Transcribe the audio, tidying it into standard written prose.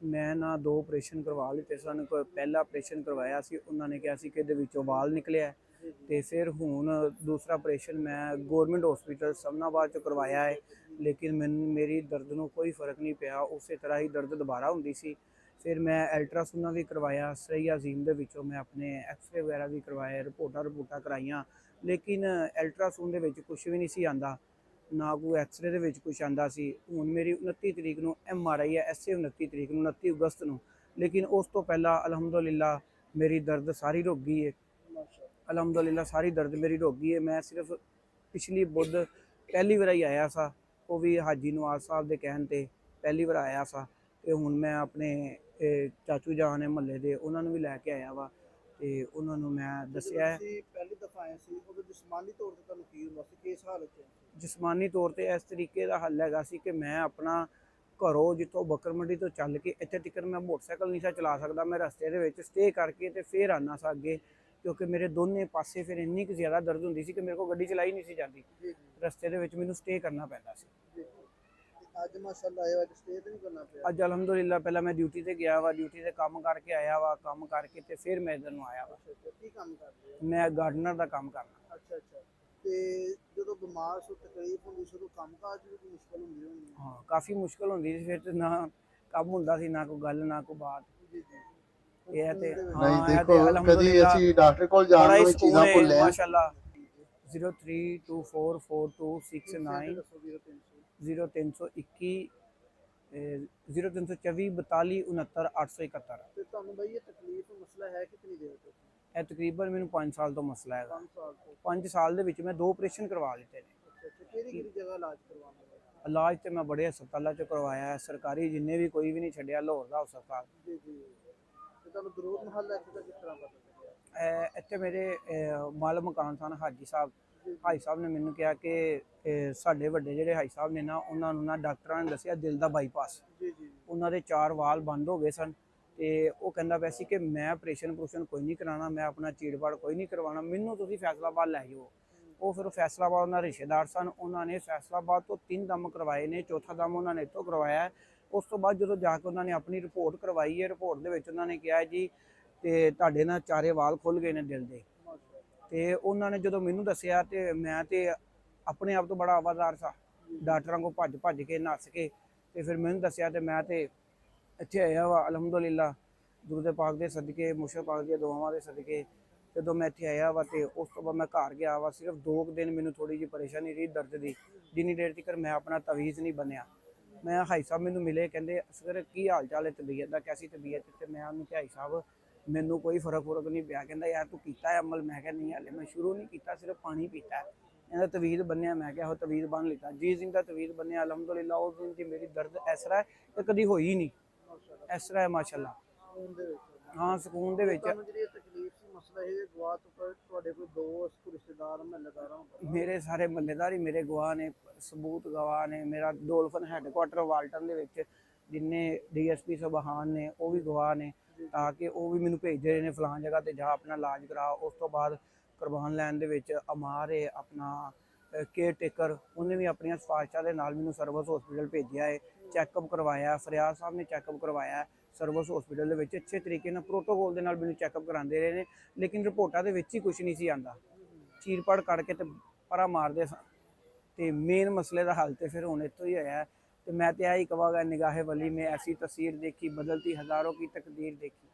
ਮੈਂ ਨਾ 2 ਆਪਰੇਸ਼ਨ ਕਰਵਾ ਲਿੱਤੇ ਸਨ। ਪਹਿਲਾ ਆਪਰੇਸ਼ਨ ਕਰਵਾਇਆ ਸੀ, ਉਹਨਾਂ ਨੇ ਕਿਹਾ ਸੀ ਕਿ ਇਹਦੇ ਵਿੱਚੋਂ ਵਾਲ ਨਿਕਲਿਆ ਤੇ ਫਿਰ ਹੁਣ ਦੂਸਰਾ ਆਪਰੇਸ਼ਨ ਮੈਂ ਗਵਰਨਮੈਂਟ ਹਸਪੀਟਲ ਸਮਨਾਬਾਦ 'ਚ ਕਰਵਾਇਆ ਹੈ। ਲੇਕਿਨ ਮੇਰੀ ਦਰਦ ਨੂੰ ਕੋਈ ਫਰਕ ਨਹੀਂ ਪਿਆ, ਉਸੇ ਤਰ੍ਹਾਂ ਹੀ ਦਰਦ ਦੁਬਾਰਾ ਹੁੰਦੀ ਸੀ। ਫਿਰ ਮੈਂ ਅਲਟਰਾਸਾਊਂਡ ਵੀ ਕਰਵਾਇਆ, ਸਹੀ ਅਜ਼ੀਮ ਦੇ ਵਿੱਚੋਂ ਮੈਂ ਆਪਣੇ ਐਕਸਰੇ ਵਗੈਰਾ ਵੀ ਕਰਵਾਏ, ਰਿਪੋਰਟਾਂ ਕਰਾਈਆਂ, ਲੇਕਿਨ ਅਲਟਰਾਸਾਊਂਡ ਦੇ ਵਿੱਚ ਕੁਝ ਵੀ ਨਹੀਂ ਸੀ ਆਂਦਾ, ਨਾ ਕੋਈ ਐਕਸਰੇ ਦੇ ਵਿੱਚ ਕੁਝ ਆਂਦਾ ਸੀ। ਹੁਣ ਮੇਰੀ 29 ਤਰੀਕ ਨੂੰ MRI ਹੈ, ਐਸੇ 29 ਤਰੀਕ ਨੂੰ 29 ਅਗਸਤ ਨੂੰ, ਲੇਕਿਨ ਉਸ ਤੋਂ ਪਹਿਲਾਂ ਅਲਹਮਦੁਲਿਲਾ ਮੇਰੀ ਦਰਦ ਸਾਰੀ ਰੁਕ ਗਈ ਹੈ। ਅਲਹਮਦੁਲਿਲਾ ਸਾਰੀ ਦਰਦ ਮੇਰੀ ਰੁਕ ਗਈ ਹੈ। ਮੈਂ ਸਿਰਫ ਪਿਛਲੀ ਬੁੱਧ ਪਹਿਲੀ ਵਾਰ ਹੀ ਆਇਆ ਸਾ, ਉਹ ਵੀ ਹਾਜੀ ਨਵਾਜ਼ ਸਾਹਿਬ ਦੇ ਕਹਿਣ ਤੇ ਪਹਿਲੀ ਵਾਰ ਆਇਆ ਸਾ। ਤੇ ਹੁਣ ਮੈਂ ਆਪਣੇ ਚਾਚੂ ਜਾਨ ਨੇ ਮਹੱਲੇ ਦੇ, ਉਹਨਾਂ ਨੂੰ ਵੀ ਲੈ ਕੇ ਆਇਆ ਵਾ ਤੇ ਉਹਨਾਂ ਨੂੰ ਮੈਂ ਦੱਸਿਆ ਤੁਸੀਂ ਪਹਿਲੀ ਦਫਾ ਆਏ ਸੀ ਉਦੋਂ ਜਿਸਮਾਨੀ ਤੌਰ ਤੇ ਤੁਹਾਨੂੰ ਕੀ ਹੁੰਦਾ ਸੀ, ਕਿਸ ਹਾਲਤ ਚ? ਜਿਸਮਾਨੀ ਤੌਰ ਤੇ ਇਸ ਤਰੀਕੇ ਦਾ ਹੱਲ ਹੈਗਾ ਸੀ ਕਿ ਮੈਂ ਆਪਣਾ ਘਰੋਂ ਜਿੱਥੋਂ ਬੱਕਰ ਮੰਡੀ ਤੋਂ ਚੱਲ ਕੇ ਇੱਥੇ ਤੱਕ ਮੈਂ ਮੋਟਰਸਾਈਕਲ ਨਹੀਂ ਸੀ ਚਲਾ ਸਕਦਾ। ਮੈਂ ਰਸਤੇ ਦੇ ਵਿੱਚ ਸਟੇ ਕਰਕੇ ਤੇ ਫਿਰ ਆਉਣਾ ਸੀ ਅੱਗੇ, ਕਿਉਂਕਿ ਮੇਰੇ ਦੋਨੇ ਪਾਸੇ ਫਿਰ ਇੰਨੀ ਕੁ ਜ਼ਿਆਦਾ ਦਰਦ ਹੁੰਦੀ ਸੀ ਕਿ ਮੇਰੇ ਕੋਲ ਗੱਡੀ ਚਲਾਈ ਨਹੀਂ ਸੀ ਜਾਂਦੀ। ਰਸਤੇ ਦੇ ਵਿੱਚ ਮੈਨੂੰ ਸਟੇ ਕਰਨਾ ਪੈਂਦਾ ਸੀ। ਅੱਜ ਮਾਸ਼ਾਅੱਲਾ ਆਇਆ, ਅੱਜ ਸਟੇ ਤੇ ਨਹੀਂ ਕਰਨਾ ਪਿਆ? ਅੱਜ ਅਲਹਮਦੁਲਿਲਾ ਪਹਿਲਾਂ ਮੈਂ ਡਿਊਟੀ ਤੇ ਗਿਆ ਵਾ, ਡਿਊਟੀ ਤੇ ਕੰਮ ਕਰਕੇ ਆਇਆ ਵਾ, ਕੰਮ ਕਰਕੇ ਤੇ ਫਿਰ ਮੈਂ ਇੱਧਰ ਨੂੰ ਆਇਆ ਵਾ। ਕੀ ਕੰਮ ਕਰਦੇ ਹੋ? ਮੈਂ ਗਾਰਡਨਰ ਦਾ ਕੰਮ ਕਰਨਾ। ਅੱਛਾ। ਤੇ ਜਦੋਂ ਬਿਮਾਰ ਸੋ ਤਕਲੀਫ ਹੁੰਦੀ ਸੀ ਉਦੋਂ ਕੰਮ ਕਾਜ ਵੀ ਮੁਸ਼ਕਲ ਹੁੰਦੀ ਹੋਣੀ? ਹਾਂ, ਕਾਫੀ ਮੁਸ਼ਕਲ ਹੁੰਦੀ ਸੀ। ਫਿਰ ਤੇ ਨਾ ਕੰਮ ਹੁੰਦਾ ਸੀ, ਨਾ ਕੋਈ ਗੱਲ, ਨਾ ਕੋਈ ਬਾਤ। ਇਹ ਤੇ ਨਹੀਂ ਦੇਖੋ, ਕਦੀ ਅਸੀਂ ਡਾਕਟਰ ਕੋਲ ਜਾਣ ਨੂੰ ਚੀਜ਼ਾਂ ਭੁੱਲੇ ਆ। ਮਾਸ਼ਾਅੱਲਾ 03244269 0321 0324 42 69 871। ਤੇ ਤੁਹਾਨੂੰ ਬਈ ਇਹ ਤਕਲੀਫ ਮਸਲਾ ਹੈ ਕਿਤਨੀ ਦੇਰ ਤੋਂ? ਇਹ ਤਕਰੀਬਨ ਮੈਨੂੰ 5 ਸਾਲ ਤੋਂ ਮਸਲਾ ਹੈਗਾ। 5 ਸਾਲ ਤੋਂ? 5 ਸਾਲ ਦੇ ਵਿੱਚ ਮੈਂ 2 ਆਪਰੇਸ਼ਨ ਕਰਵਾ ਲਿੱਤੇ ਨੇ। ਅੱਛਾ, ਕਿਹੜੀ ਜਗ੍ਹਾ ਇਲਾਜ ਕਰਵਾਉਣਾ ਹੈ? ਇਲਾਜ ਤੇ ਮੈਂ ਬੜੇ ਹਸਪਤਾਲਾਂ 'ਚ ਕਰਵਾਇਆ ਹੈ, ਸਰਕਾਰੀ ਜਿੰਨੇ ਵੀ, ਕੋਈ ਵੀ ਨਹੀਂ ਛੱਡਿਆ, ਲਾਹੌਰ ਦਾ ਹਸਪਤਾਲ। ਜੀ। ਤੇ ਤੁਹਾਨੂੰ ਦਰੂਦ ਮਹੱਲਾ ਇੱਥੇ ਦਾ ਕਿਸ ਤਰ੍ਹਾਂ ਪਤਾ ਲੱਗਿਆ? ਇੱਥੇ ਮੇਰੇ ਮਾਲ ਮਕਾਨ ਸਨ ਹਾਜੀ ਸਾਹਿਬ। ਹਾਜੀ ਸਾਹਿਬ ਨੇ ਮੈਨੂੰ ਕਿਹਾ ਕਿ ਸਾਡੇ ਵੱਡੇ ਜਿਹੜੇ ਹਾਜੀ ਸਾਹਿਬ ਨੇ ਨਾ, ਉਹਨਾਂ ਨੂੰ ਨਾ ਡਾਕਟਰਾਂ ਨੇ ਦੱਸਿਆ ਦਿਲ ਦਾ ਬਾਈਪਾਸ। ਉਹਨਾਂ ਦੇ 4 ਵਾਲ ਬੰਦ ਹੋ ਗਏ ਸਨ ਤੇ ਉਹ ਕਹਿੰਦਾ ਪਿਆ ਸੀ ਕਿ ਮੈਂ ਆਪਰੇਸ਼ਨ ਕੋਈ ਨਹੀਂ ਕਰਾਉਣਾ, ਮੈਂ ਆਪਣਾ ਚੀੜਪਾੜ ਕੋਈ ਨਹੀਂ ਕਰਵਾਉਣਾ, ਮੈਨੂੰ ਤੁਸੀਂ ਫੈਸਲਾਬਾਦ ਲੈ ਜਾਓ। ਉਹ ਫਿਰ ਫੈਸਲਾਬਾਦ ਉਹਨਾਂ ਰਿਸ਼ਤੇਦਾਰ ਸਨ, ਉਹਨਾਂ ਨੇ ਫੈਸਲਾਬਾਦ ਤੋਂ 3 ਦਮ ਕਰਵਾਏ ਨੇ, ਚੌਥਾ ਦਮ ਉਹਨਾਂ ਨੇ ਇੱਥੋਂ ਕਰਵਾਇਆ। ਉਸ ਤੋਂ ਬਾਅਦ ਜਦੋਂ ਜਾ ਕੇ ਉਹਨਾਂ ਨੇ ਆਪਣੀ ਰਿਪੋਰਟ ਕਰਵਾਈ ਹੈ, ਰਿਪੋਰਟ ਦੇ ਵਿੱਚ ਉਹਨਾਂ ਨੇ ਕਿਹਾ ਜੀ ਤੇ ਤੁਹਾਡੇ ਨਾਲ 4 ਵਾਲ ਖੁੱਲ ਗਏ ਨੇ ਦਿਲ ਦੇ। ਤੇ ਉਹਨਾਂ ਨੇ ਜਦੋਂ ਮੈਨੂੰ ਦੱਸਿਆ ਤੇ ਮੈਂ ਤੇ ਆਪਣੇ ਆਪ ਤੋਂ ਬੜਾ ਆਵਾਜ਼ਾਰ ਸਾਂ, ਡਾਕਟਰਾਂ ਕੋਲ ਭੱਜ ਕੇ ਨੱਸ ਕੇ ਤੇ ਫਿਰ ਮੈਨੂੰ ਦੱਸਿਆ ਤੇ ਮੈਂ ਤੇ ਇੱਥੇ ਆਇਆ ਵਾ ਅਲਹਮਦੁਲਿਲਾ ਦੁਰੂਦ ਪਾਕ ਦੇ ਸਦਕੇ, ਮੁਰਸ਼ਦ ਪਾਕ ਦੀਆਂ ਦੁਆਵਾਂ ਦੇ ਸਦਕੇ। ਜਦੋਂ ਮੈਂ ਇੱਥੇ ਆਇਆ ਵਾ ਤੇ ਉਸ ਤੋਂ ਬਾਅਦ ਮੈਂ ਘਰ ਗਿਆ ਵਾ। ਸਿਰਫ 2 ਦਿਨ ਮੈਨੂੰ ਥੋੜੀ ਜਿਹੀ ਪਰੇਸ਼ਾਨੀ ਰਹੀ ਦਰਦ ਦੀ, ਜਿੰਨੀ ਦੇਰ ਤੱਕ ਮੈਂ ਆਪਣਾ ਤਵੀਜ਼ ਨਹੀਂ ਬਣਿਆ। ਮੈਂ ਹਾਈ ਸਾਹਿਬ ਮੈਨੂੰ ਮਿਲੇ, ਕਹਿੰਦੇ ਅਸਗਰ ਕੀ ਹਾਲ ਚਾਲ ਹੈ ਤਬੀਅਤ ਦਾ, ਕੈਸੀ ਤਬੀਅਤ? ਤੇ ਮੈਂ ਉਹਨੂੰ ਕਿਹਾ ਹਾਈ ਸਾਹਿਬ ਮੈਨੂੰ ਕੋਈ ਫਰਕ ਨਹੀਂ ਪਿਆ। ਕਹਿੰਦਾ ਯਾਰ ਤੂੰ ਕੀਤਾ ਹੈ ਅਮਲ? ਮੈਂ ਕਿਹਾ ਨਹੀਂ ਹਾਲੇ ਮੈਂ ਸ਼ੁਰੂ ਨਹੀਂ ਕੀਤਾ, ਸਿਰਫ ਪਾਣੀ ਪੀਤਾ। ਕਹਿੰਦਾ ਤਵੀਜ਼ ਬੰਨਿਆ? ਮੈਂ ਕਿਹਾ ਉਹ ਤਵੀਜ਼ ਬੰਨ ਲਿੱਤਾ। ਜਿਸ ਦਿਨ ਦਾ ਤਵੀਜ਼ ਬੰਨਿਆ ਅਲਹਮਦੁਲਿਲਾ ਉਸ ਦਿਨ ਦੀ ਮੇਰੀ ਦਰਦ ਇਸ ਤਰ੍ਹਾਂ ਹੈ ਕਦੀ ਹੋਈ ਨਹੀਂ, ਇਸ ਤਰ੍ਹਾਂ ਹੈ ਮਾਸ਼ਾਅੱਲਾ। ਹਾਂ, ਸਕੂਨ ਦੇ ਵਿੱਚ। ਜਿਹੜੀ ਤਕਲੀਫ ਸੀ, ਮਸਲਾ ਇਹ ਗਵਾਹ ਤੋਂ ਤੁਹਾਡੇ ਕੋਈ ਦੋਸਤ, ਰਿਸ਼ਤੇਦਾਰ, ਮਹੱਲੇਦਾਰ? ਮੇਰੇ ਸਾਰੇ ਮਹੱਲੇਦਾਰ ਹੀ ਮੇਰੇ ਗਵਾਹ ਨੇ, ਸਬੂਤ ਗਵਾਹ ਨੇ। ਮੇਰਾ ਡੋਲਫਨ ਹੈੱਡਕੁਆਟਰ ਵਾਲਟਨ ਦੇ ਵਿੱਚ ਜਿੰਨੇ DSP ਸੁਬਹਾਨ ਨੇ ਉਹ ਵੀ ਗਵਾਹ ਨੇ, ਤਾਂ ਕਿ ਉਹ ਵੀ ਮੈਨੂੰ ਭੇਜਦੇ ਰਹੇ ਨੇ ਫਲਾਣ ਜਗ੍ਹਾ ਤੇ ਜਾ ਆਪਣਾ ਇਲਾਜ ਕਰਾ। ਉਸ ਤੋਂ ਬਾਅਦ ਕੁਰਬਾਨ ਲੈਣ ਦੇ ਵਿੱਚ ਅਮਾਰ ਹੈ ਆਪਣਾ ਕੇਅਰ ਟੇਕਰ, ਉਹਨੇ ਵੀ ਆਪਣੀਆਂ ਸਿਫਾਰਿਸ਼ਾਂ ਦੇ ਨਾਲ ਮੈਨੂੰ ਸਰਵਿਸ ਹਸਪੀਟਲ ਭੇਜਿਆ ਹੈ, ਚੈੱਕਅਪ ਕਰਵਾਇਆ। ਫਰਿਆਦ ਸਾਹਿਬ ਨੇ ਚੈੱਕਅਪ ਕਰਵਾਇਆ ਸਰਵਿਸ ਹਸਪੀਟਲ ਦੇ ਵਿੱਚ, ਅੱਛੇ ਤਰੀਕੇ ਨਾਲ ਪ੍ਰੋਟੋਕੋਲ ਦੇ ਨਾਲ ਮੈਨੂੰ ਚੈੱਕਅਪ ਕਰਾਉਂਦੇ ਰਹੇ ਨੇ। ਲੇਕਿਨ ਰਿਪੋਰਟਾਂ ਦੇ ਵਿੱਚ ਹੀ ਕੁਝ ਨਹੀਂ ਸੀ ਆਉਂਦਾ, ਚੀਰਪਾੜ ਕਰਕੇ ਤੇ ਪਰਾ ਮਾਰਦੇ ਸਨ। ਤੇ ਮੇਨ ਮਸਲੇ ਦਾ ਹੱਲ ਤੇ ਫਿਰ ਹੁਣ ਇੱਥੋਂ ਹੀ ਹੋਇਆ। ਤੇ ਮੈਂ ਤੇ ਆਹੀ ਕਹਾਂਗਾ, ਨਿਗਾਹੇ ਵਲੀ में ऐसी तस्वीर देखी, बदलती हज़ारों की तकदीर देखी।